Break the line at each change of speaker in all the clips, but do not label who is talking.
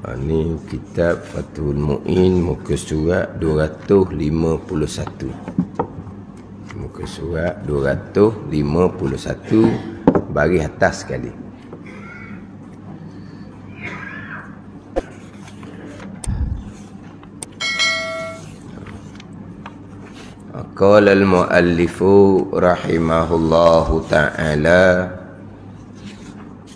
Ini kitab Fathul Mu'in, muka surat 251. Muka surat 251 bagi atas sekali. Qala al-muallifu rahimahullahu ta'ala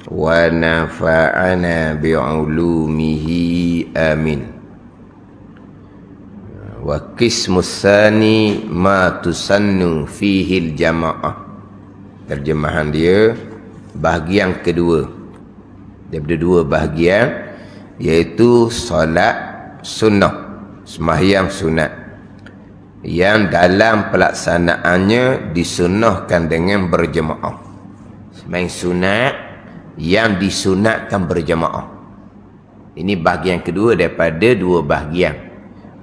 wa nafa'ana bi'ulumihi amin. Wa qismus tsani ma tusannu fihi al-jama'ah. Terjemahan dia, bahagian kedua daripada dua bahagian, iaitu solat sunnah, sembahyang sunat, yang dalam pelaksanaannya disunnahkan dengan berjemaah. Sembahyang sunat yang disunatkan berjemaah. Ini bahagian kedua daripada dua bahagian.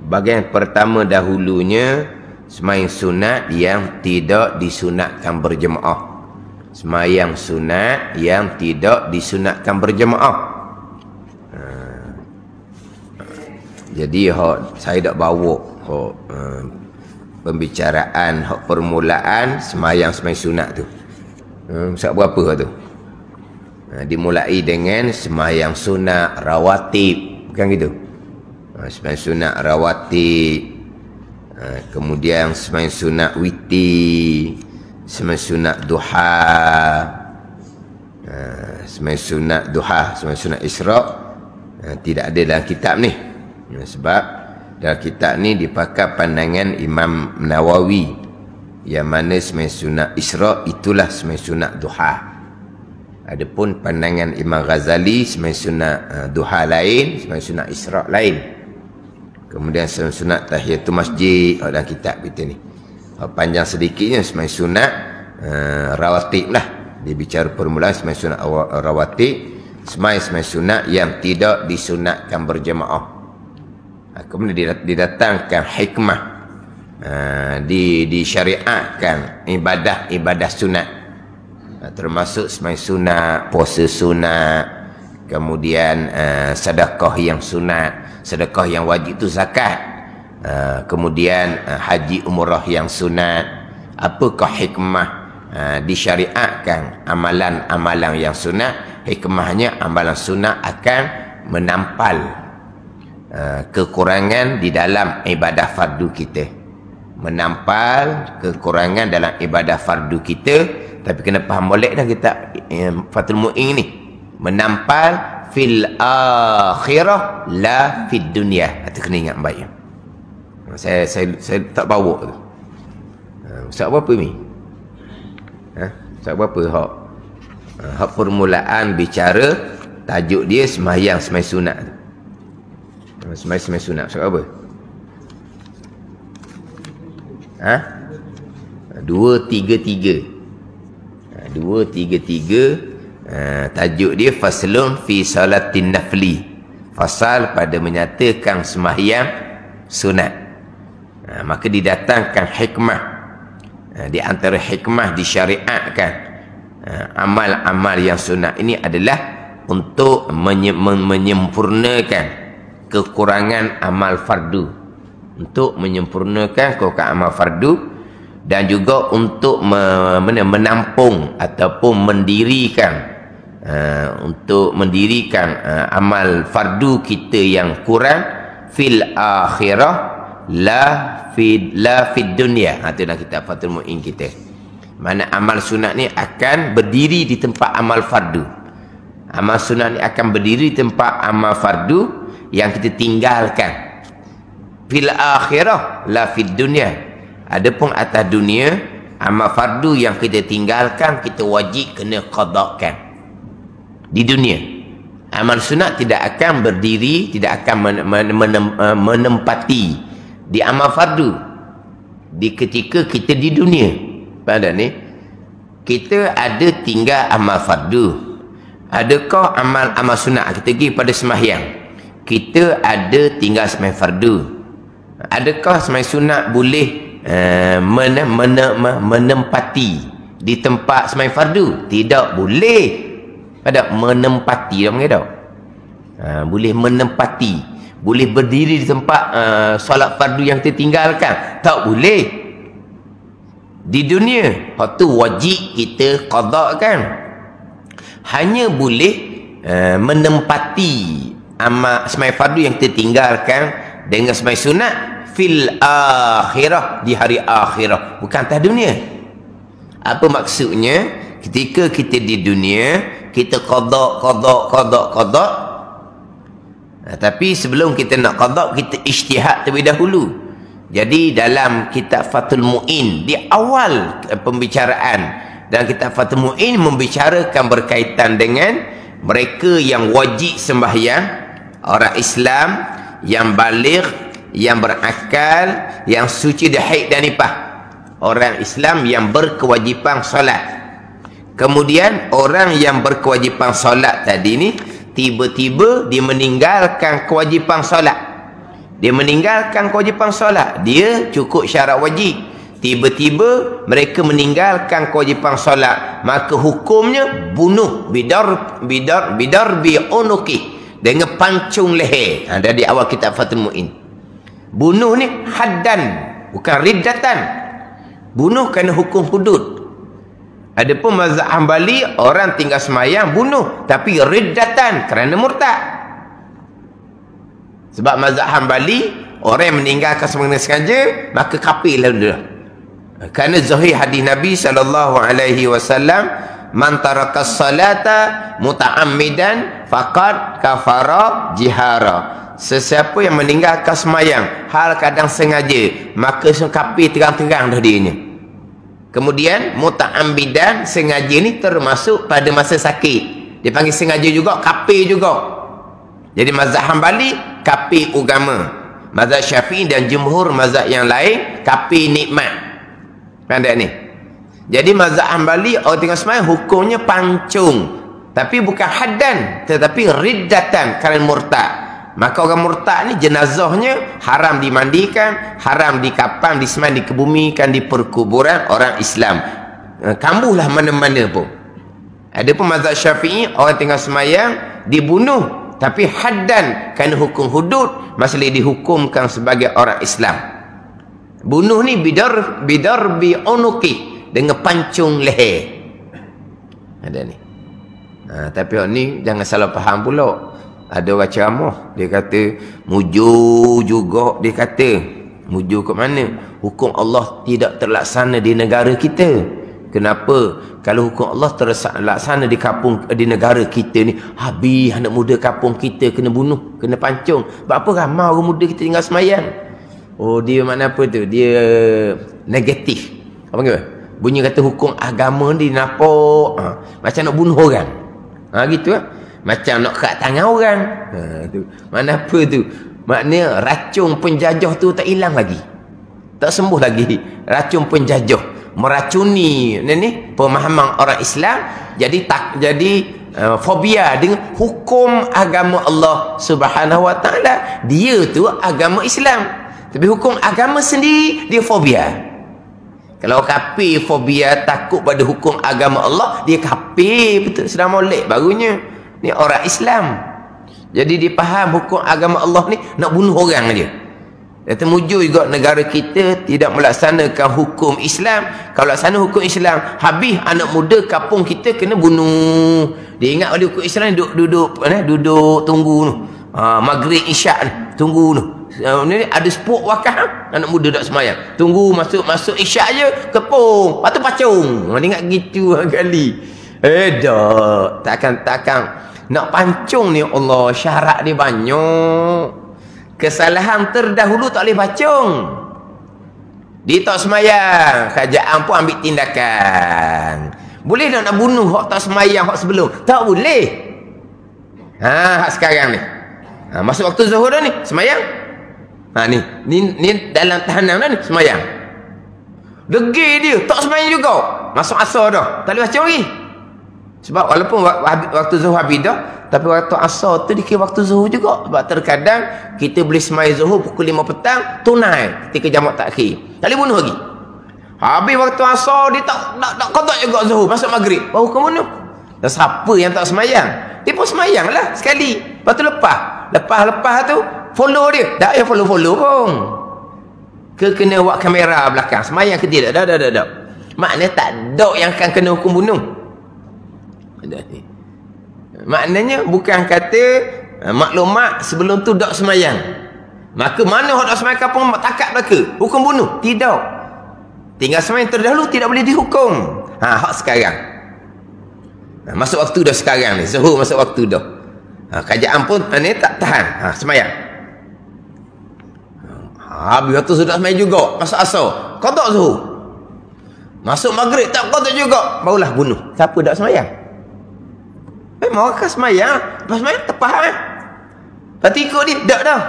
Bahagian pertama dahulunya sembahyang sunat yang tidak disunatkan berjemaah. Sembahyang sunat yang tidak disunatkan berjemaah. Jadi saya dak bawa pembicaraan permulaan sembahyang sunat tu. Sebab berapa tu? Dimulai dengan sembahyang sunat rawatib, bukan gitu? Sembahyang sunat rawatib, kemudian sembahyang sunat witir, sembahyang sunat duha, sembahyang sunat duha, sembahyang sunat Isra'. Tidak ada dalam kitab ni, sebab dalam kitab ni dipakai pandangan Imam Nawawi, yang mana sembahyang sunat Isra' itulah sembahyang sunat duha. Adapun pandangan Imam Ghazali, sembahyang sunat duha lain, sembahyang sunat Isra' lain. Kemudian sembahyang sunat tahiyatul masjid dalam kitab kita ni. Panjang sedikitnya sembahyang sunat rawatib lah. Dia bicara permulaan sembahyang sunat rawatib, sembahyang sunat yang tidak disunatkan berjemaah. Kemudian didatangkan hikmah, disyariatkan ibadah sunat, termasuk sembahyang sunat, puasa sunat, kemudian sedekah yang sunat, sedekah yang wajib itu zakat, kemudian haji umrah yang sunat. Apakah hikmah disyariatkan amalan-amalan yang sunat? Hikmahnya amalan sunat akan menampal kekurangan di dalam ibadah fardu kita, menampal kekurangan dalam ibadah fardu kita. Tapi kena faham boleh dah kita Fathul Mu'in ni, menampal fil akhirah la fid dunya. Itu kena ingat baik. Saya tak bawa tu. Ustaz berapa ni? Ustaz berapa hak permulaan bicara tajuk dia sembahyang sunat tu. Sembahyang sunat Ustaz apa? 233. 233, tajuk dia faslun fi salatin nafli, fasal pada menyatakan sembahyang sunat. Maka didatangkan hikmah, di antara hikmah disyariatkan amal-amal yang sunat ini adalah untuk menyempurnakan kekurangan amal fardu, untuk menyempurnakan kekurangan amal fardu, dan juga untuk menampung ataupun mendirikan amal fardu kita yang kurang fil akhirah la fid dunya. Itu dalam kitab Fathul Mu'in kita. Mana amal sunat ni akan berdiri di tempat amal fardu. Amal sunat ni akan berdiri di tempat amal fardu yang kita tinggalkan. Fil akhirah la fid dunya. Adapun atas dunia, amal fardu yang kita tinggalkan, kita wajib kena qadakan di dunia. Amal sunat tidak akan berdiri, tidak akan menempati di amal fardu di ketika kita di dunia. Pada ni kita ada tinggal amal fardu. Adakah amal sunat kita pergi pada sembahyang? Kita ada tinggal sembahyang fardu. Adakah sembahyang sunat boleh menempati di tempat sembahyang fardu? Tidak boleh. Pada menempati dah panggil tau. Boleh menempati, boleh berdiri di tempat solat fardu yang tertinggalkan. Tak boleh. Di dunia, hak tu wajib kita qada kan. Hanya boleh menempati amal semai fardu yang tertinggalkan dengan semai sunat fil akhirah, di hari akhirah, bukan atas dunia. Apa maksudnya? Ketika kita di dunia, kita qada. Tapi sebelum kita nak qada, kita ijtihad terlebih dahulu. Jadi dalam kitab Fathul Mu'in, di awal pembicaraan, dan kitab Fathul Mu'in membicarakan berkaitan dengan mereka yang wajib sembahyang, orang Islam yang baligh, yang berakal, yang suci dari haid dan nifas. Orang Islam yang berkewajipan solat. Kemudian orang yang berkewajipan solat tadi ni, tiba-tiba dia meninggalkan kewajipan solat. Dia meninggalkan kewajipan solat. Dia cukup syarat wajib. Tiba-tiba mereka meninggalkan kewajipan solat. Maka hukumnya bunuh. Bidar bi unuki. Dengan pancung leher. Dari awal kitab Fathul Mu'in. Bunuh ni haddan. Bukan riddatan. Bunuh kerana hukum hudud. Adapun mazhab Hambali, orang tinggal semayang bunuh, tapi riddatan kerana murtad. Sebab mazhab Hambali, orang yang meninggalkan sembahyang sengaja, maka kafir lah dia. Kerana zahir hadis Nabi SAW, man tarakas salata muta'ammidan faqad kafara jihara. Sesiapa yang meninggalkan semayang hal kadang sengaja, maka kafir terang-terang dah dia ni. Kemudian muta'ammidan, sengaja ni termasuk pada masa sakit. Dia panggil sengaja juga, kafir juga. Jadi mazhab Hambali kafir agama. Mazhab Syafi'i dan jumhur mazhab yang lain kafir nikmat. Kan tak ni? Jadi mazhab Hambali orang tengah sembahyang hukumnya pancung. Tapi bukan haddan, tetapi riddatan kerana murtad. Maka orang murtad ni jenazahnya haram dimandikan, haram dikapang, disemai, dikebumikan di perkuburan orang Islam. Kambuhlah mana-mana pun. Ada pun mazhab Syafi'i, orang tengah semayang dibunuh, tapi haddan kerana hukum hudud, masih dihukumkan sebagai orang Islam. Bunuh ni bidar bi unuki, dengan pancung leher. Ada ni. Tapi orang ni jangan salah faham pula. Ada orang ceramah, dia kata mujur juga, dia kata mujur ke mana? Hukum Allah tidak terlaksana di negara kita. Kenapa? Kalau hukum Allah terlaksana di negara kita ni, habis anak muda kampung kita kena bunuh, kena pancung. Sebab apa ramai orang muda kita tinggal semayang? Oh, dia mana apa tu? Dia negatif. Apa panggil? Bunyi kata hukum agama ni nampak macam nak bunuh orang. Gitu lah. Macam nak kat tangan orang. Tu. Mana apa tu? Maknanya racun penjajah tu tak hilang lagi. Tak sembuh lagi. Racun penjajah meracuni ni pemahaman orang Islam, jadi fobia dengan hukum agama Allah Subhanahu wa taala. Dia tu agama Islam. Tapi hukum agama sendiri dia fobia. Kalau kafir fobia takut pada hukum agama Allah, dia kafir betul, sedang molek barunya. Ni orang Islam. Jadi dia faham hukum agama Allah ni nak bunuh orang aja. Dia temujur juga negara kita tidak melaksanakan hukum Islam. Kalau laksana hukum Islam, habis anak muda kampung kita kena bunuh. Dia ingat pada hukum Islam duduk tunggu tu. Maghrib Isyak ni, tunggu tu. Ni ada sepuk wakaf, anak muda tak semayang. Tunggu masuk Isyak je kepung, lepas tu pacung. Dia ingat gitu kali. Dah, takkan nak pancung ni Allah, syarat dia banyak. Kesalahan terdahulu tak boleh pacung. Dia tak semayang, kerajaan pun ambil tindakan. Boleh tak nak bunuh hak tak semayang, hak sebelum? Tak boleh. Hak sekarang ni. Masuk waktu zuhur dah ni, semayang. Ni dalam tahanan dah ni, semayang. Degil dia, tak semayang juga. Masuk asar dah, tak boleh pacung lagi. Sebab walaupun waktu zuhur habis dah, tapi waktu asar tu dikira waktu zuhur juga. Sebab terkadang kita boleh semai zuhur pukul 5 petang, tunai ketika jamak takhir. Tak boleh bunuh lagi. Habis waktu asar dia tak qada juga zuhur, masuk maghrib. Baru ke bunuh. Dan siapa yang tak semayang? Dia pun semayang lah sekali. Lepas tu lepas tu follow dia. Tak payah follow pun. Kena buat kamera belakang. Semayang ke tidak? Dah. Maknanya tak ada yang akan kena hukum bunuh. Maknanya bukan kata maklumat sebelum tu dak semayang. Maka mana hak dak semayang kampung takat belaka? Hukum bunuh? Tidak. Tinggal semayang terdahulu tidak boleh dihukum. Hak sekarang. Masuk waktu dah sekarang ni. Zuhur masuk waktu dah. Kerajaan pun ni tak tahan. Semayang. Habis waktu sudah semayang juga. Masuk asar. Qada zuhur. Masuk maghrib tak qada juga. Barulah bunuh. Siapa tak semayang? Mereka semayang. Lepas semayang tepat Lepas tu ikut dia. Tak dah.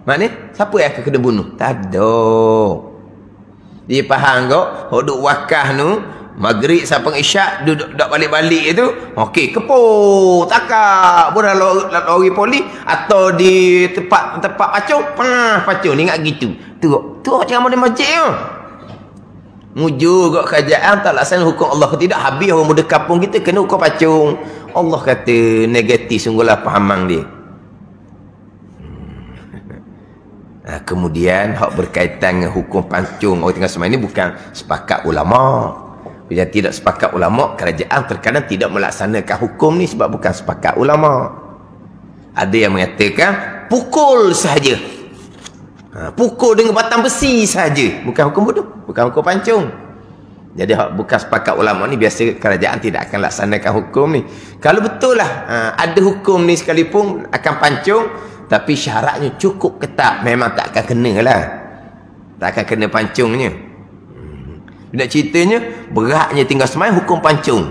Maknanya siapa yang akan kena bunuh? Tak ada. Dia faham kok. Hok duk wakah tu. Maghrib sampai isyak duduk balik-balik itu okey kepuk takak pun lori poli atau di tempat pacung ni ingat gitu tu macam mana masjid tu muju kok kerajaan tak laksana hukum Allah ke tidak habis orang muda kampung kita kena hukum pacung Allah kata negatif sungguhlah pahaman dia. Kemudian hak berkaitan dengan hukum pacung orang tengah semai ni bukan sepakat ulama. Bila tidak sepakat ulama, kerajaan terkadang tidak melaksanakan hukum ni sebab bukan sepakat ulama. Ada yang mengatakan pukul sahaja. Pukul dengan batang besi sahaja. Bukan hukum bunuh, bukan hukum pancung. Jadi bukan sepakat ulama ni biasa kerajaan tidak akan laksanakan hukum ni. Kalau betul lah ada hukum ni sekalipun akan pancung, tapi syaratnya cukup ketat, memang tak akan kena lah. Tak akan kena pancungnya. Nak ceritanya beratnya tinggal semayang hukum pancung.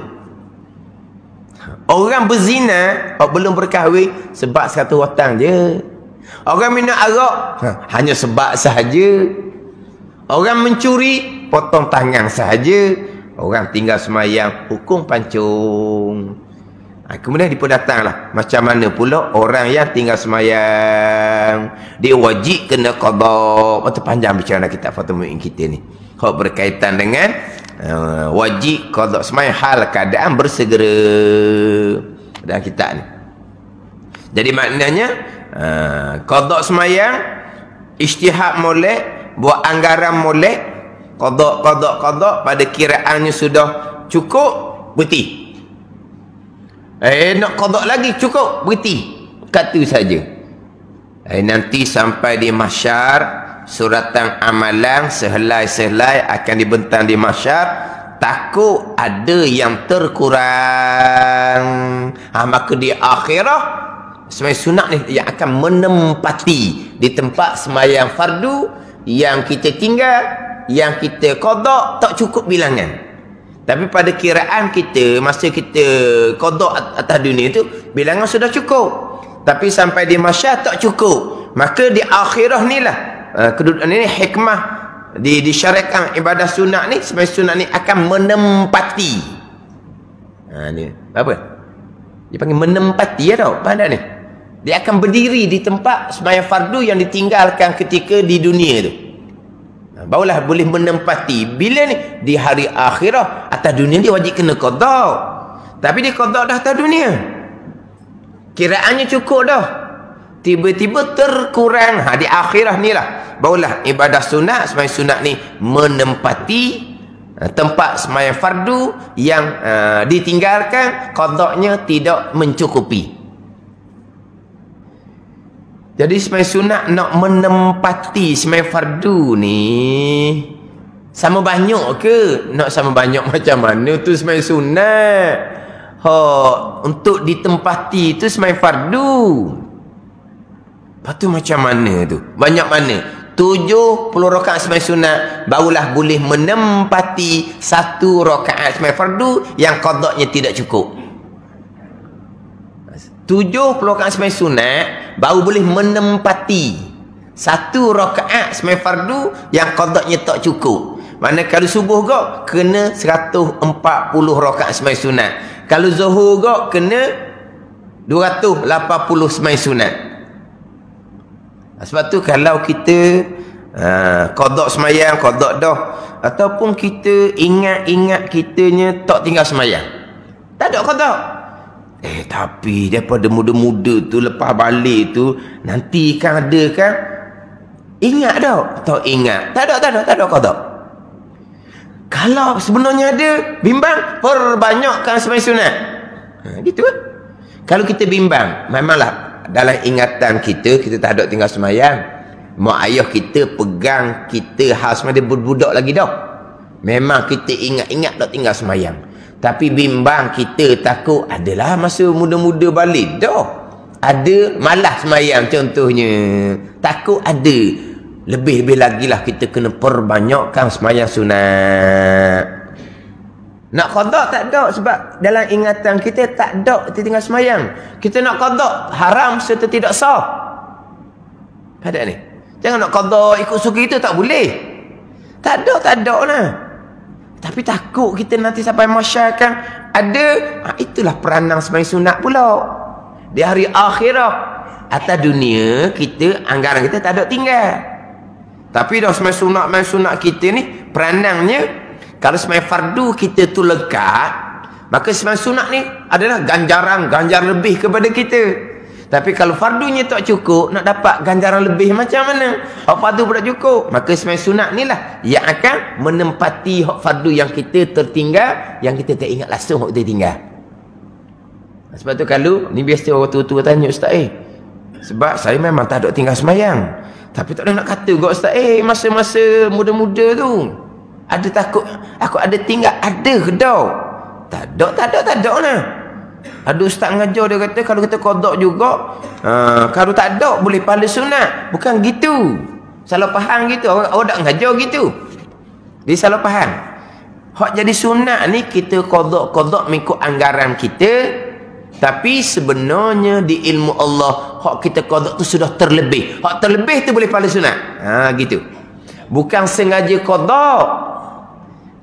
Orang berzina belum berkahwin sebab satu watang je. Orang minum arak hanya sebab sahaja. Orang mencuri potong tangan sahaja. Orang tinggal semayang hukum pancung. Kemudian diperdatanglah macam mana pula orang yang tinggal semayang dia wajib kena qada. Betul panjang bicara kitab Fathul Mu'in kita ni. Hak berkaitan dengan wajib qada semayang hal keadaan bersegera dalam kitab ni. Jadi maknanya qada semayang ijtihad molek, buat anggaran molek, qada pada kiraannya sudah cukup, berhenti. Nak qada lagi cukup, berhenti. Kat tu saja. Nanti sampai di mahsyar suratan amalan sehelai-sehelai akan dibentang di mahsyar, takut ada yang terkurang. Maka di akhirah semayang sunat ni yang akan menempati di tempat semayang fardu yang kita tinggal, yang kita qada tak cukup bilangan. Tapi pada kiraan kita masa kita qada atas dunia tu bilangan sudah cukup. Tapi sampai di mahsyar tak cukup. Maka di akhirah ni lah kedudukan ini hikmah disyariatkan ibadah sunat ni, semayang sunat ni akan menempati. Ni apa? Dia panggil menempati ya tau. Pada ni. Dia akan berdiri di tempat semayang fardu yang ditinggalkan ketika di dunia tu. Barulah boleh menempati. Bila ni? Di hari akhirah atas dunia dia wajib kena qada. Tapi dia qada dah atas dunia. Kiraannya cukup dah. Tiba-tiba terkurang. Di akhirah ni lah barulah ibadah sunat, semayang sunat ni menempati tempat semayang fardu yang ditinggalkan, qadanya tidak mencukupi. Jadi semayang sunat nak menempati semayang fardu ni sama banyak ke? Nak sama banyak macam mana tu semayang sunat? Untuk ditempati tu semayang fardu. Lepas tu macam mana tu? Banyak mana? 70 rakaat sembahyang sunat barulah boleh menempati 1 rakaat sembahyang fardu yang qadanya tidak cukup. 70 rakaat sembahyang sunat baru boleh menempati 1 rakaat sembahyang fardu yang qadanya tak cukup. Mana kalau subuh gak kena 140 rakaat sembahyang sunat. Kalau zuhur gak kena 280 sembahyang sunat. Sebab tu kalau kita qada semayang, qada dah, ataupun kita ingat-ingat kitanya tak tinggal semayang, tak ada qada, Tapi daripada muda-muda tu, lepas balik tu, nanti kan ada kan? Ingat tak ingat? Tak ada qada. Kalau sebenarnya ada, bimbang, perbanyakkan sembahyang sunat. Gitu kan? Kalau kita bimbang, memanglah dalam ingatan kita tak ada tinggal sembahyang. Mak ayah kita pegang kita hal sembahyang, dia budak lagi dah. Memang kita ingat-ingat tak tinggal sembahyang. Tapi bimbang kita takut, adalah masa muda-muda balik dah. Ada malas sembahyang contohnya. Takut ada. Lebih-lebih lagi lah kita kena perbanyakkan sembahyang sunat. Nak qada tak ada, sebab dalam ingatan kita tak ada kita tinggal sembahyang. Kita nak qada haram serta tidak sah. Ada ni. Jangan nak qada ikut suka kita, tak boleh. Tak ada lah. Tapi takut kita nanti sampai masyarakat ada, itulah peranan sembahyang sunat pula. Di hari akhirat, atas dunia kita, anggaran kita tak ada tinggal. Tapi dah sembahyang sunat kita ni, peranannya, kalau sembahyang fardu kita tu lekat, maka sembahyang sunat ni adalah ganjaran lebih kepada kita. Tapi kalau fardunya tak cukup, nak dapat ganjaran lebih macam mana? Hak fardu pun tak cukup. Maka sembahyang sunat ni lah yang akan menempati hak fardu yang kita tertinggal, yang kita tak ingat langsung hak kita tinggal. Sebab tu kalau, ni biasa orang tua-tua tanya, Ustaz, sebab saya memang tak ada tinggal sembahyang. Tapi tak ada nak kata kau, Ustaz, masa-masa muda-muda tu, ada takut, aku ada tinggal, ada ke tak? Tak ada lah. Ada ustaz mengajar, dia kata kalau kita qada juga, kalau tak ada boleh pahala sunat. Bukan gitu, salah faham gitu. Orang tak mengajar gitu, dia salah faham. Hak jadi sunat ni kita qada mengikut anggaran kita, tapi sebenarnya di ilmu Allah hak kita qada tu sudah terlebih. Hak terlebih tu boleh pahala sunat. Gitu. Bukan sengaja qada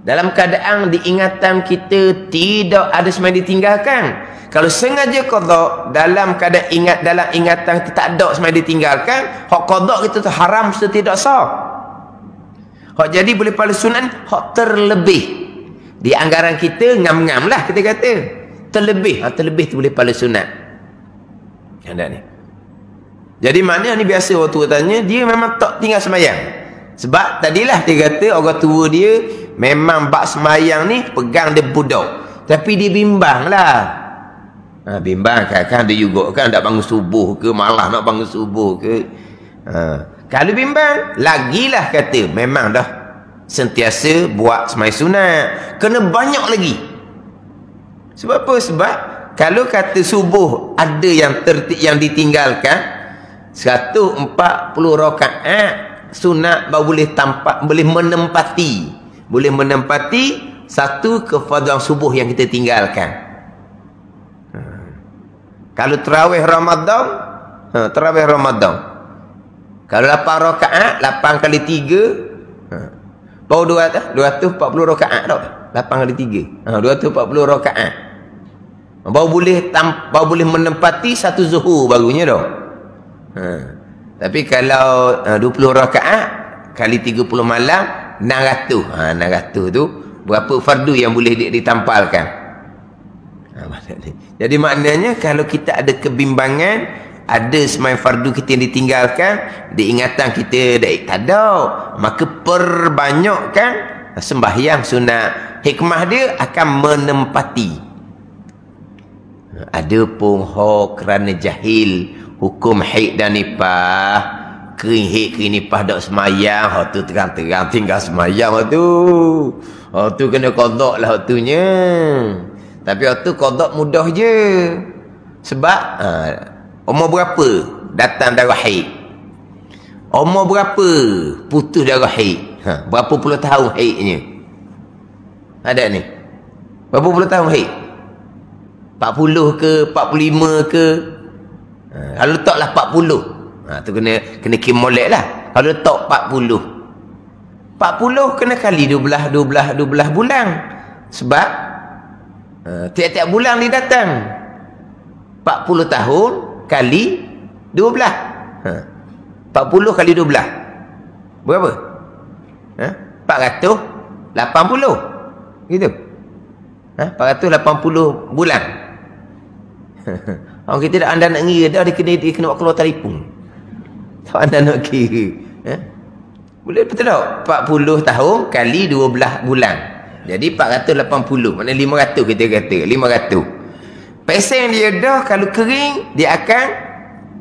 dalam keadaan diingatan kita tidak ada sembahyang ditinggalkan. Kalau sengaja qada dalam keadaan dalam ingatan kita tak ada sembahyang ditinggalkan, hak qada kita tu haram serta tidak sah. Hak jadi boleh pahala sunat, hak terlebih di anggaran kita, ngam-ngam lah kita kata terlebih. Terlebih tu boleh pahala sunat. Ada ni. Jadi mana ni biasa orang tua tanya, dia memang tak tinggal sembahyang. Sebab tadilah dia kata orang tua dia memang bak sembahyang ni pegang dia budak. Tapi dia bimbang lah. Bimbang kan dia juga kan tak bangun subuh ke, malah nak bangun subuh ke. Kalau bimbang, lagilah kata memang dah sentiasa buat sembahyang sunat. Kena banyak lagi. Sebab apa? Sebab kalau kata subuh ada yang ditinggalkan 140 rakaat sunat baru boleh menempati satu kefarduan subuh yang kita tinggalkan. Kalau tarawih Ramadan, kalau 8 rakaat, 8 kali 3, baru 240 rakaat tak? 8 kali 3, 240 rakaat. Baru boleh menempati satu zuhur barunya dah. Tapi kalau 20 rakaat kali 30 malam, 600. 600 tu berapa fardu yang boleh ditampalkan? Jadi maknanya kalau kita ada kebimbangan, ada sembahyang fardu kita yang ditinggalkan, diingatan kita tak ada, maka perbanyakkan sembahyang sunat. Hikmah dia akan menempati. Ada pun kerana jahil hukum haid dan nifas, kering haid kering nifas tak sembahyang, hak tu terang-terang tinggal sembahyang tu. Hak tu kena qada lah hak tunya. Tapi waktu qada mudah je. Sebab umur berapa datang darah haid? Umur berapa putus darah haid? Berapa puluh tahun haidnya? Ada ni? Berapa puluh tahun haid? 40 ke? 45 ke? Kalau letaklah 40. Tu kena kimolek lah. Kalau letak 40 kena kali 12 bulan. Sebab tiap-tiap bulan dia datang. 40 tahun kali 12. 40 kali 12 berapa? 480 gitu. 480 bulan. Orang kita dah anda nak ngira dah, dia kena buat keluar telefon. Tak anda nak kira. Boleh betul tak? 40 tahun kali 12 bulan. Jadi 480. Mana 500 kita kata. 500. Pesen dia dah kalau kering, dia akan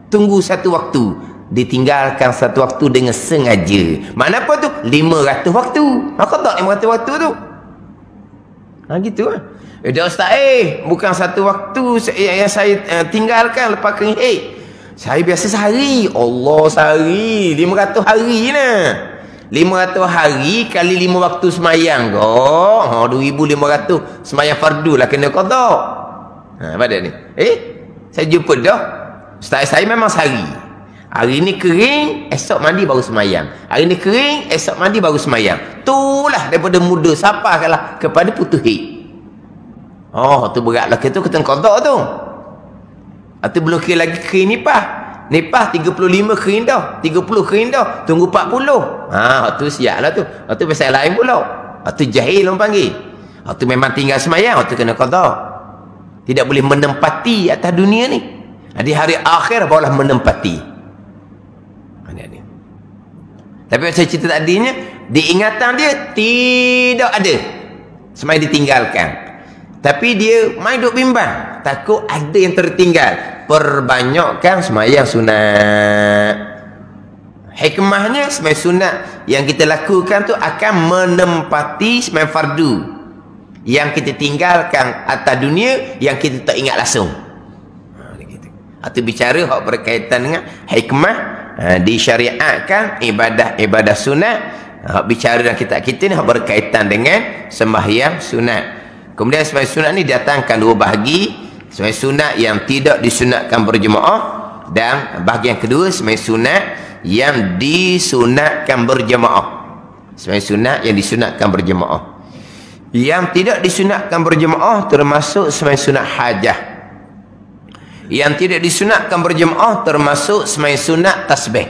tunggu satu waktu. Ditinggalkan satu waktu dengan sengaja. Mana apa tu? 500 waktu. Maka tak 500 waktu tu? Gitu lah. Dah ustaz, bukan satu waktu yang saya tinggalkan lepas kering. Saya biasa sehari. Allah, sehari 500 hari lah. 500 hari kali 5 waktu semayang kau. 2,500 semayang fardu lah kena qada. Pada ni. Saya jumpa dah. Ustaz saya memang sehari. Hari ni kering, esok mandi baru semayang. Hari ni kering, esok mandi baru semayang. Itulah daripada muda sampailah kepada putus hid. Tu beratlah kita kena qada tu. Atau belum kira lagi kering nipah. Nipah 35 kering dah. 30 kering dah. Tunggu 40. Tu siaplah tu. Tu pasal lain pula. Tu jahil orang panggil. Tu memang tinggal semayang. Tu kena qada. Tidak boleh menempati atas dunia ni. Di hari akhir barulah menempati. Tapi macam cerita tadinya, diingatan dia tidak ada. Semayang ditinggalkan. Tapi dia main duk bimbang. Takut ada yang tertinggal. Perbanyakkan semayang sunat. Hikmahnya semayang sunat yang kita lakukan tu akan menempati semayang fardu. Yang kita tinggalkan atas dunia yang kita tak ingat langsung. Atau bicara hak berkaitan dengan hikmah disyariatkan ibadah sunat. Hak bicara dalam kitab kita ni hak berkaitan dengan sembahyang sunat. Kemudian sembahyang sunat ni datangkan dua bahagi. Sembahyang sunat yang tidak disunatkan berjemaah, dan bahagian kedua sembahyang sunat yang disunatkan berjemaah. Sembahyang sunat yang disunatkan berjemaah. Yang tidak disunatkan berjemaah termasuk sembahyang sunat hajah. Yang tidak disunatkan berjemaah termasuk sembahyang sunat tasbih.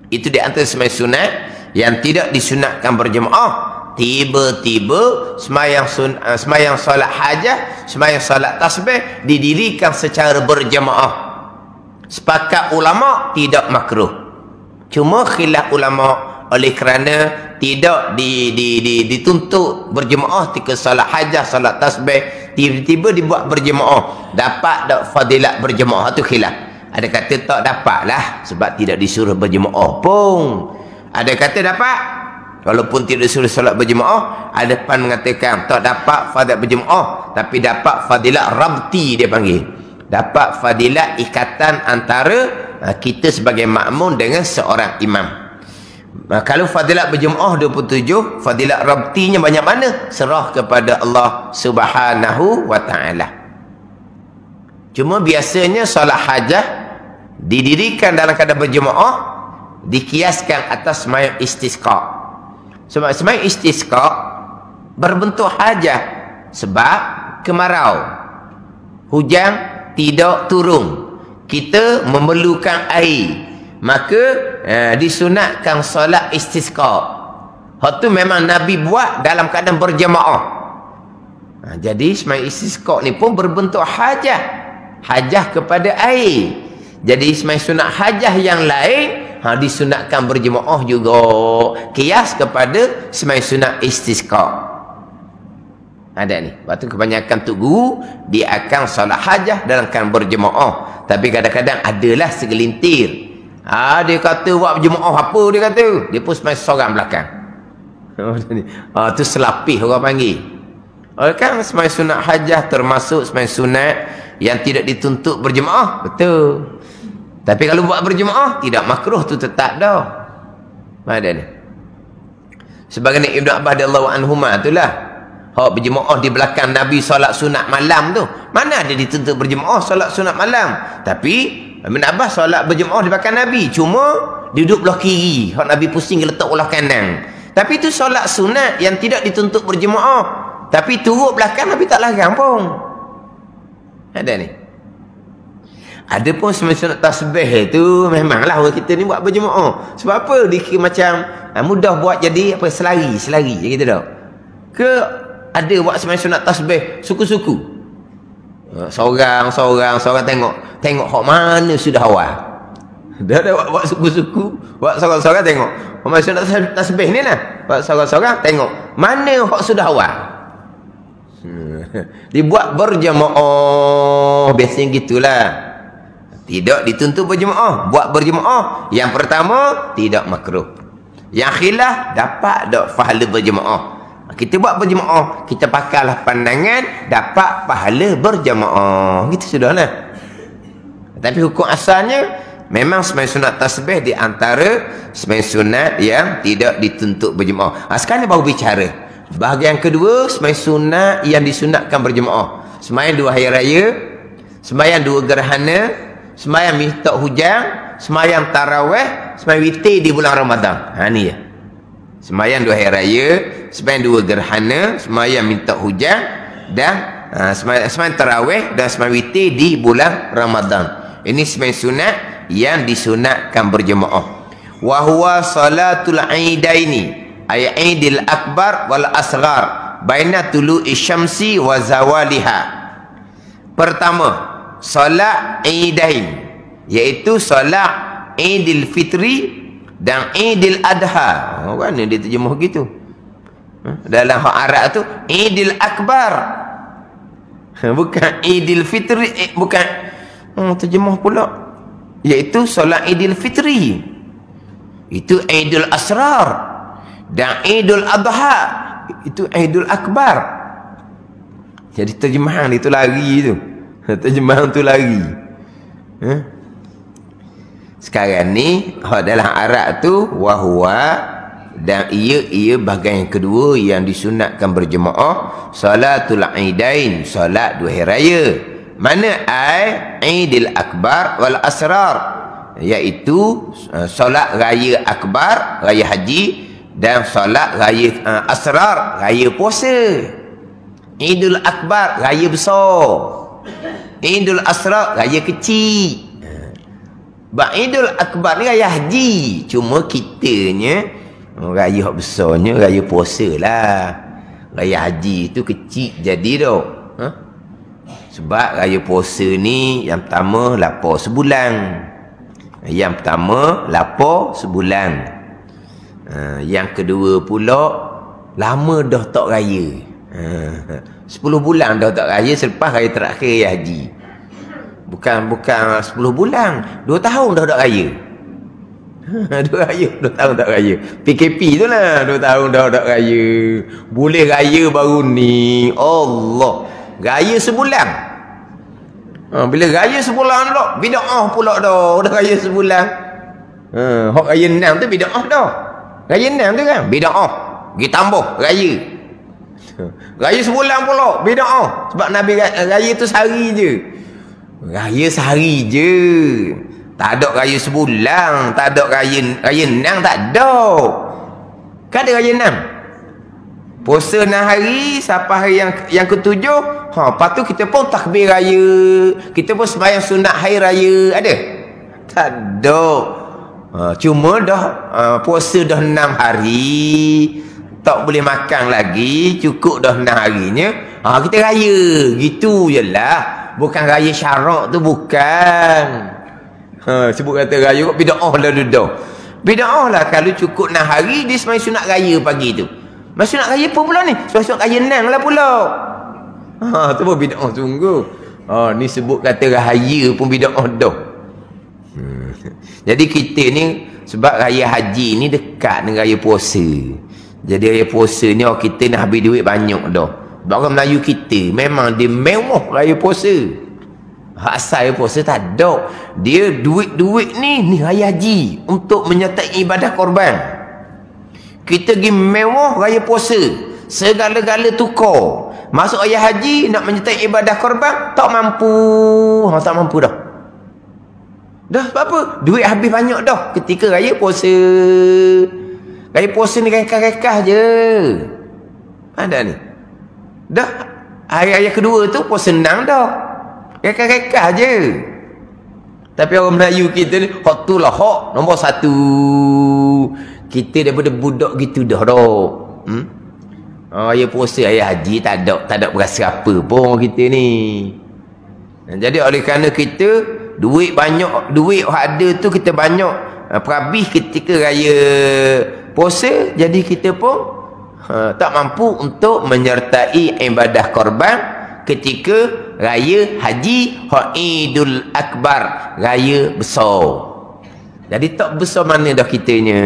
Itu di antara sembahyang sunat yang tidak disunatkan berjemaah. Tiba-tiba sembahyang solat hajah, sembahyang solat tasbih didirikan secara berjemaah. Sepakat ulama tidak makruh. Cuma khilaf ulama oleh kerana tidak dituntut berjemaah ketika solat hajah, solat tasbih, tiba-tiba dibuat berjemaah. Dapat tak fadilat berjemaah? Tu khilaf. Ada kata tak dapat lah sebab tidak disuruh berjemaah pun. Ada kata dapat walaupun tidak disuruh solat berjemaah. Ada pan mengatakan tak dapat fadilat berjemaah, tapi dapat fadilat rabti, dia panggil. Dapat fadilat ikatan antara kita sebagai makmum dengan seorang imam. Kalau fadilat berjemaah 27, fadilat rabtinya banyak mana? Serah kepada Allah Subhanahu wa taala. Cuma biasanya solat hajah didirikan dalam keadaan berjemaah, dikiaskan atas sembahyang istisqa. Sebab sembahyang istisqa berbentuk hajah sebab kemarau, hujan tidak turun, kita memerlukan air, maka disunatkan solat istisqa. Hak tu memang Nabi buat dalam keadaan berjemaah. Jadi sembahyang istisqa ni pun berbentuk hajah, hajah kepada air. Jadi sembahyang sunat hajah yang lain disunatkan berjemaah juga, kias kepada sembahyang sunat istisqa. Ada ni. Waktu kebanyakan tok guru dia akan solat hajah dalam keadaan berjemaah. Tapi kadang-kadang adalah segelintir. Dia kata buat berjemaah apa dia kata? Dia pun sembahyang seorang belakang. Tu selapih orang panggil. Kan sembahyang sunat hajah termasuk sembahyang sunat yang tidak dituntut berjemaah. Betul. Tapi kalau buat berjemaah tidak makruh, tu tetap dah. Ada ni. Sebagaimana Ibnu Abbas radhiyallahu anhuma itulah. Hak berjemaah di belakang Nabi solat sunat malam tu. Mana ada dituntut berjemaah solat sunat malam. Tapi Ibnu Abbas solat berjemaah di belakang Nabi. Cuma duduk belah kiri. Hak Nabi pusing letak belah kanan. Tapi itu solat sunat yang tidak dituntut berjemaah. Tapi turut belakang Nabi tak larang pun. Ada ni. Ada pun sembahyang sunat tasbih tu memanglah orang kita ni buat berjemaah. Sebab apa? Dikira macam mudah buat jadi apa, selari gitu dah. Ke ada buat sembahyang sunat tasbih suku-suku. Seorang tengok hok mana sudah awal. Dah buat suku-suku, buat seorang-seorang tengok. Hok sunat tasbih ni lah. Buat seorang-seorang tengok mana hok sudah awal. Dibuat berjemaah, biasanya gitulah. Tidak dituntut berjemaah, buat berjemaah. Yang pertama tidak makruh. Yang khilaf dapat dak pahala berjemaah. Kita buat berjemaah, kita pakailah pandangan dapat pahala berjemaah. Gitu sudahlah. Tapi hukum asalnya memang sembahyang sunat tasbih di antara sembahyang sunat yang tidak dituntut berjemaah. Sekarang ni baru bicara bahagian kedua, sembahyang sunat yang disunatkan berjemaah. Sembahyang 2 hari raya, sembahyang 2 gerhana, sembahyang minta hujan, sembahyang tarawih, sembahyang witir di bulan Ramadan. Ni ya. Sembahyang 2 hari raya, sembahyang 2 gerhana, sembahyang minta hujan dan sembahyang tarawih dan sembahyang witir di bulan Ramadan. Ini sembahyang sunat yang disunatkan berjemaah. Wa huwa salatul aidaini, ay Aidil Akbar wal Asghar, baina tulu'i syamsi wa zawaliha. Pertama, solat Aidain, iaitu solat Aidil Fitri dan Aidil Adha. Mana dia terjemah gitu? Dalam hak Arab tu Aidil Akbar. Bukan Aidil Fitri, bukan terjemah pula. Iaitu solat Aidil Fitri. Itu Aidil Asrar. Dan Aidil Adha itu Aidil Akbar. Jadi terjemahan itu lari tu. Terjemahan tu lari. Sekarang ni dalam Arab tu wahwa, dan ia bahagian yang kedua yang disunatkan berjemaah, salatul aidain, solat 2 hari raya. Mana Aidil Akbar wal Asrar, iaitu solat raya akbar, raya haji, dan solat raya asrar, raya puasa. Idul Akbar raya besar, Idul Asrar raya kecil. Idul Akbar ni raya haji, cuma kitanya raya hak besarnya raya puasa lah. Raya haji tu kecil jadi dah. Sebab raya puasa ni yang pertama lapar sebulan, yang pertama lapar sebulan, yang kedua pula lama dah tak raya. 10 bulan dah tak raya selepas raya terakhir raya haji. Bukan 10 bulan, 2 tahun dah tak raya. 2 tahun tak raya. PKP tu lah, 2 tahun dah tak raya. Boleh raya baru ni. Allah, raya sebulan. Bila raya sebulan dah, bid'ah pula dah. Dah raya sebulan. Hak raya 6 tu bid'ah dah. Raya 6 tu kan bid'ah. Pergi tambah raya. Raya sebulan pula bid'ah. Sebab Nabi raya tu sehari je. Raya sehari je. Tak ada raya sebulan, tak ada raya 6, tak ada. Kan ada raya 6. Puasa 6 hari sampai hari yang ke-7. Lepas tu kita pun takbir raya. Kita pun sembahyang sunat hari raya. Ada? Tak ada. Cuma dah puasa dah 6 hari, tak boleh makan lagi, cukup dah 6 harinya. Kita raya. Gitu je lah. Bukan raya syarak tu, bukan. Sebut kata raya kok bid'ah lah dah. Bid'ah lah kalau cukup 6 hari dia sembahyang sunat raya pagi tu. Sembahyang sunat raya apa pula ni? Sembahyang sunat raya 6 lah pula. Tu pun bid'ah sungguh. Ni sebut kata raya pun bid'ah dah. Jadi kita ni sebab raya haji ni dekat dengan raya puasa. Jadi raya puasa ni kita nak habis duit banyak dah. Orang Melayu kita memang dia mewah raya puasa. Asal raya puasa tak ada. Dia duit-duit ni raya haji untuk menyertai ibadah korban. Kita pergi mewah raya puasa, segala-gala tukar. Masuk raya haji nak menyertai ibadah korban tak mampu. Tak mampu dah. Dah sebab apa? Duit habis banyak dah ketika raya puasa. Raya puasa ni rekah-rekah je. Ada ni. Dah hari-hari kedua tu puasa senang dah. Rekah-rekah je. Tapi orang Melayu kita ni hak tu lah hak nombor 1. Kita daripada budak gitu dah dah. Raya puasa, raya haji tak ada berasa apa pun kita ni. Jadi oleh kerana kita duit banyak, duit ada tu kita banyak perhabis ketika raya puasa, jadi kita pun tak mampu untuk menyertai ibadah korban ketika raya haji Idul Akbar, raya besar. Jadi tak besar mana dah kitanya.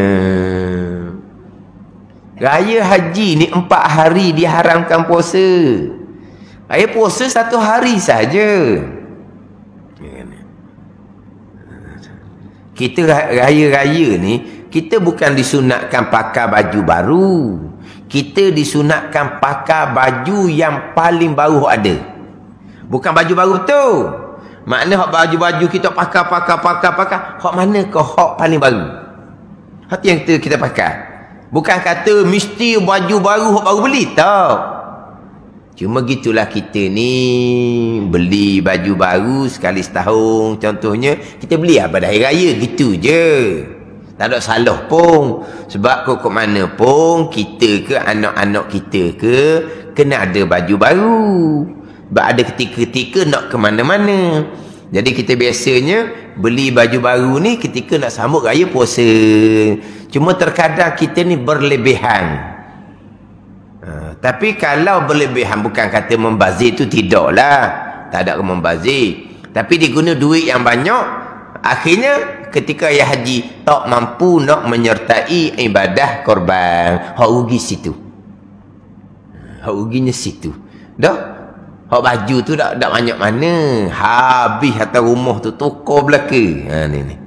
Raya haji ni 4 hari diharamkan puasa. Raya puasa 1 hari saja. Kita raya-raya ni, kita bukan disunatkan pakai baju baru. Kita disunatkan pakai baju yang paling baru ada. Bukan baju baru tu. Makna hak baju-baju kita pakai. Hak mana ke hak paling baru? Hak yang kita pakai. Bukan kata mesti baju baru hak baru beli, tak. Cuma gitulah kita ni beli baju baru sekali setahun. Contohnya kita beli pada hari raya, gitu je. Tak ada salah pun. Sebab kok mana pun kita ke anak-anak kita ke kena ada baju baru. Sebab ada ketika-ketika nak ke mana-mana. Jadi kita biasanya beli baju baru ni ketika nak sambut raya puasa. Cuma terkadang kita ni berlebihan. Tapi kalau berlebihan, bukan kata membazir tu, tidaklah. Tak ada membazir. Tapi dia guna duit yang banyak. Akhirnya ketika raya haji tak mampu nak menyertai ibadah korban. Hak rugi situ. Hak ruginya situ. Dah. Hak baju tu tak banyak mana. Habis atas rumah tu tukar belaka. Ni.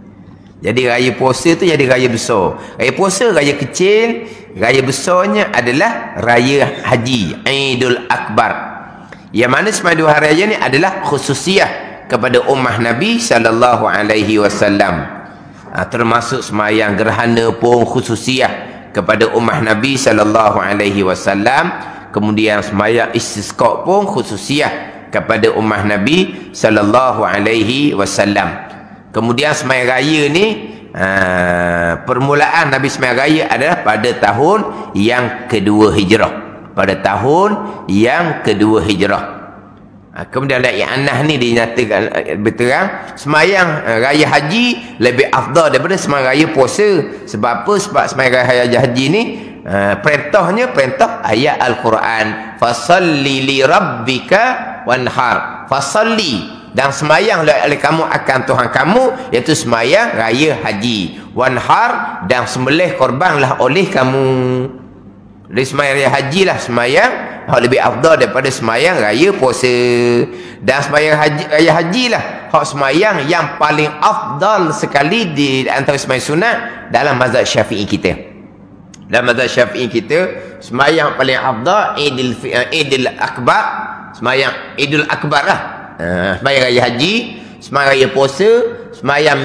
Jadi raya puasa tu jadi raya besar. Raya puasa raya kecil, raya besarnya adalah raya haji Idul Akbar. Yang mana semua 2 hari raya ni adalah khususiah kepada ummah Nabi sallallahu alaihi wasallam. Termasuk sembahyang gerhana pun khususiah kepada ummah Nabi sallallahu alaihi wasallam. Kemudian sembahyang istisqa pun khususiah kepada ummah Nabi sallallahu alaihi wasallam. Kemudian sembahyang raya ni permulaan Nabi sembahyang raya adalah pada tahun yang kedua hijrah. Pada tahun yang kedua hijrah. Kemudian dalam i'anah ni dinyatakan berterang sembahyang raya haji lebih afdal daripada sembahyang raya puasa. Sebab apa? Sebab sembahyang raya haji ni perintahnya perintah ayat Al-Quran, fasalli li rabbika wanhar. Fasalli, dan sembahyang oleh kamu akan Tuhan kamu, iaitu sembahyang raya haji. Wanhar, dan sembelih korbanlah oleh kamu. Dari sembahyang raya haji lah sembahyang hak lebih afdal daripada sembahyang raya puasa. Dan sembahyang raya haji lah hak sembahyang yang paling afdal sekali di antara sembahyang sunat dalam mazhab Syafi'i kita. Dalam mazhab Syafi'i kita, sembahyang paling afdal Idul Akbar, sembahyang Idul Akbar lah. Sembahyang raya haji, sembahyang raya puasa, sembahyang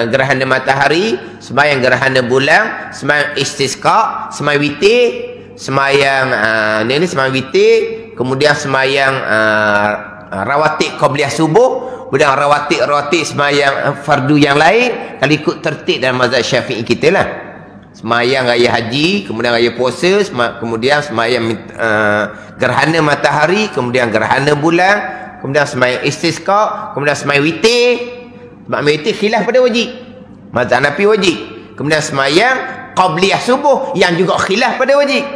gerhana matahari, sembahyang gerhana bulan, sembahyang istisqa, sembahyang witir, sembahyang ni sembahyang witir, kemudian sembahyang rawatib qabliyah subuh, kemudian rawatib sembahyang fardu yang lain, kalau ikut tertib dalam mazhab Syafi'i kita lah. Sembahyang raya haji, kemudian raya puasa, kemudian sembahyang gerhana matahari, kemudian gerhana bulan, kemudian sembahyang istisqa, kemudian sembahyang witir. Sembahyang witir khilaf pada wajib, mazhab Hanafi wajib. Kemudian sembahyang qabliyah subuh yang juga khilaf pada wajib.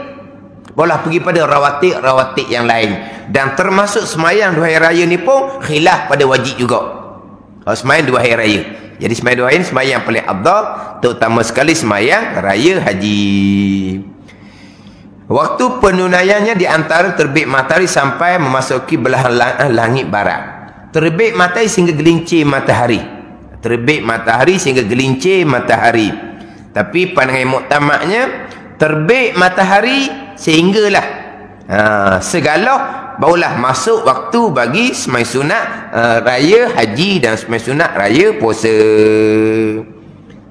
Boleh pergi pada rawatib yang lain. Dan termasuk sembahyang 2 hari raya ni pun khilaf pada wajib juga. Sembahyang 2 hari raya. Jadi sembahyang 2 hari ni sembahyang paling afdal, terutama sekali sembahyang raya haji. Waktu penunaiannya di antara terbit matahari sampai memasuki belahan langit barat. Terbit matahari sehingga gelincir matahari. Terbit matahari sehingga gelincir matahari. Tapi pandangan muktamadnya, terbit matahari sehinggalah segala barulah masuk waktu bagi sembahyang sunat raya haji dan sembahyang sunat raya puasa.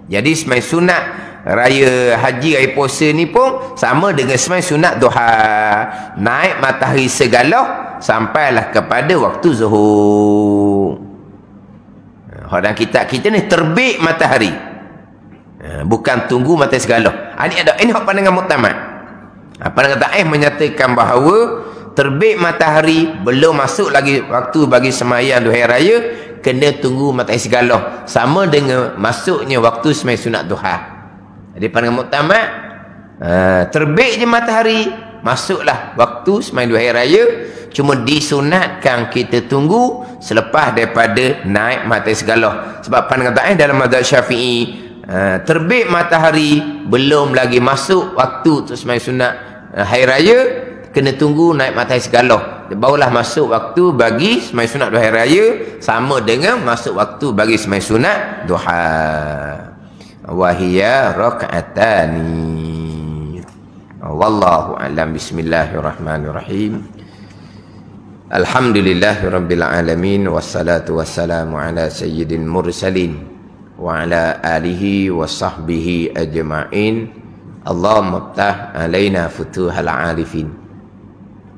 Jadi sembahyang sunat raya haji raya puasa ni pun sama dengan sembahyang sunat duha. Naik matahari segala sampailah kepada waktu zuhur. Dan kita ni terbit matahari, bukan tunggu matahari segala. Ini hak pandangan muktamad. Pandangan taif menyatakan bahawa terbit matahari belum masuk lagi waktu bagi sembahyang duha raya, kena tunggu matahari segala, sama dengan masuknya waktu sembahyang sunat duha. Jadi pandangan muktamad, terbit je matahari, masuklah waktu sembahyang duha raya, cuma disunatkan kita tunggu selepas daripada naik matahari segala. Sebab pandangan ta'in dalam mazhab Syafi'i, terbit matahari belum lagi masuk waktu untuk sembahyang sunat hari raya, kena tunggu naik matahari segala, barulah masuk waktu bagi sembahyang sunat duha hari raya, sama dengan masuk waktu bagi sembahyang sunat duha. Wahiyya rak'atani. Wallahu a'lam. Bismillahirrahmanirrahim. Alhamdulillahirabbil alamin, wassalatu wassalamu ala sayyidil mursalin wa ala alihi wa sahbihi ajma'in. Allahumma ftah alaina futuhal arifin.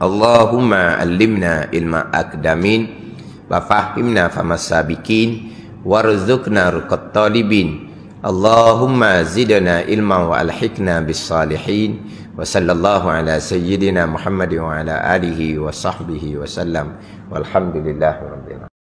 Allahumma allimna ilma akdamin wa fahimna famas sabiqin warzuqna ruqat talibin. Allahumma zidna ilma wa alhiqna bis salihin. Wa sallallahu ala sayyidina Muhammadin wa ala alihi wa sahbihi wa sallam. Walhamdulillahi rabbil alamin.